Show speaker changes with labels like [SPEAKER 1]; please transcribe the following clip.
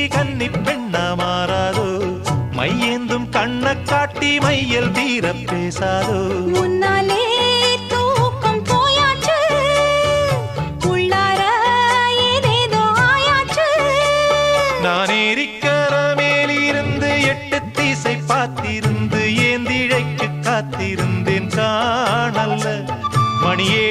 [SPEAKER 1] கன்னி பெண்ணா மாறாதோ மையேந்தும் கண்ண காட்டி மையல் தீர பேசாதோ
[SPEAKER 2] முன்னாலே தூக்கம் போயாச்சு உள்ளார ஏதேதோ ஆயாச்சு
[SPEAKER 1] நான் ஏரிக்கர மேலிருந்து 8 திசை பார்த்திருந்து ஏந்திழைக்கு காத்திருந்தேன் காணல்ல மணியே